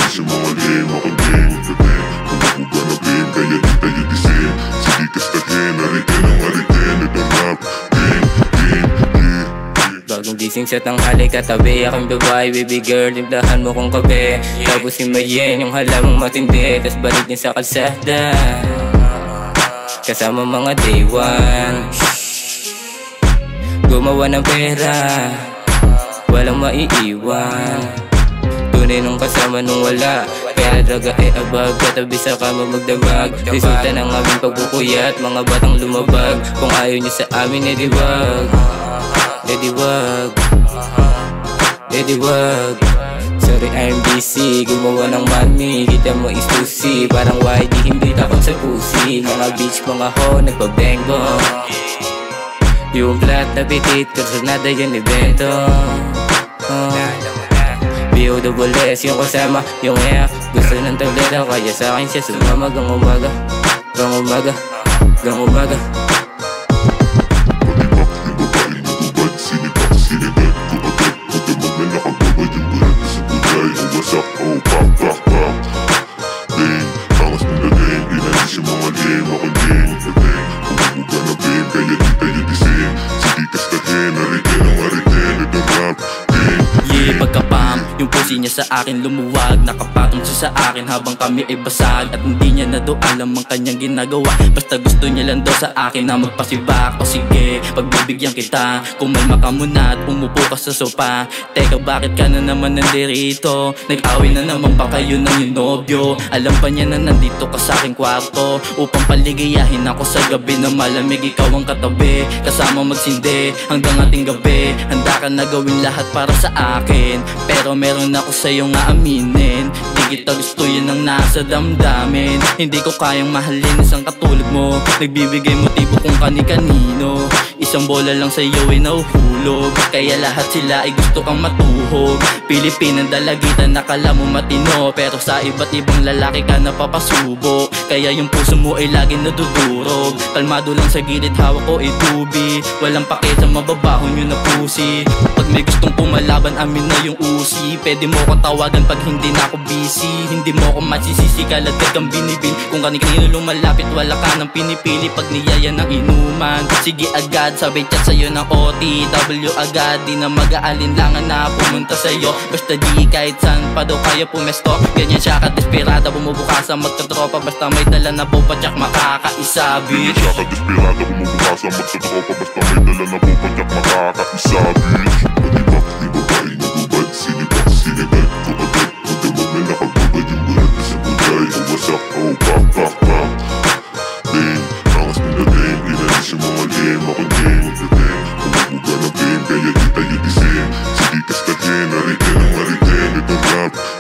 Inalis yung mga lame, akong game Kumukuga na game, kaya di tayo dising Sige kastahin, haritin ang haritin Ito rap, game, Bagong gising sa tanghali katabi aking babae, baby girl, timplahan mo kong kape. Tapos himayin yung halamang matindi, tas balik din sa kalsada kasama mga day one. Gumawa ng pera, walang maiiwan. Tunay nung kasama nung wala, pera draga abag, katabi sa kama magdamag. Resulta ng aming pagpupuyat, mga batang lumabag. Kung ayaw nyo sa amin, edi wag, edi wag, edi wag. Sorry I'm busy, gumawa ng money, kita mo is susi. Parang YG, hindi takot sa pusi. Mga bitch, mga ho, nagpabengo. Yung flat na bitit, karsanada yung evento. B.O.S. yung kasama, yung F. Gusto ng tableta, kaya sa akin siya sumama. Gang umaga, gang umaga, gang umaga. Oh, pop, pop, pop Ding, angas mo na ding Inalis yung mga lame, akong ding Kumukuga na bing, kaya di tayo dising Sige kastahin, haritin ang haritin Ito rap, ding Yeah, pagkapam, yung pusi niya sa akin lumuwag. Nakapatong siya sa akin habang kami ay basag. At hindi niya na daw alam ang kanyang ginagawa. Basta gusto niya lang daw sa akin na magpasibak. O sige, pagbibigyan kita, kumalma ka muna at umupo ka sa sopa. Teka, bakit ka na naman nandirito? Nag-away na naman ba kayo ng yung nobyo? Alam pa niya na nandito ka sa aking kwarto upang paligayahin ako sa gabi na malamig. Ikaw ang katabi, kasama magsindi hanggang ating gabi. Handa ka na gawin lahat para sa akin, pero meron ako sa'yo nga aminin. Di kita gusto, yun ang nasa damdamin. Hindi ko kayang mahalin isang katulad mo, nagbibigay motibo kung kani-kanino. Isang bola lang sa'yo ay nahuhulog, kaya lahat sila ay gusto kang matuhog. Pilipinan dalagitan, nakala mo matino, pero sa iba't ibang lalaki ka napapasubo. Kaya yung puso mo ay laging nadudurog. Kalmado lang sa gilid, hawak ko ay tubi. Walang pake sa mababahon yun na pusi. Pag may gustong pumalaban, amin na yung usi. Pwede mo kong tawagan pag hindi na ako busy. Hindi mo ako masisisi, kalagad kang binibil. Kung kani-kanino lumalapit, wala ka nang pinipili. Pag niyaya ng inuman, sige agad, sabay chat sa'yo ng OTW agad. Di na mag-aalinlangan na pumunta sa'yo. Basta di kahit saan pa daw kaya pumesto. Ganyan siya ka-desperada, bumubukasa magtatropa. Basta may dala na boba, tsak makakaisa, bitch. Ganyan siya ka-desperada, bumubukasa magtatropa. Basta may dala na boba, tsak makakaisa, bitch. Patibak, di babae nagubad, sinibak, sinibad ko agad. Magdamag na nakababad yung bulat sa buday. Oh, wasak, oh, pop, pop, pop Ding, angas mo na ding Inalis yung mga lame, akong ding Kumukuga na bing, kaya di tayo dising Sige kastahin, haritin ang haritin Ito rap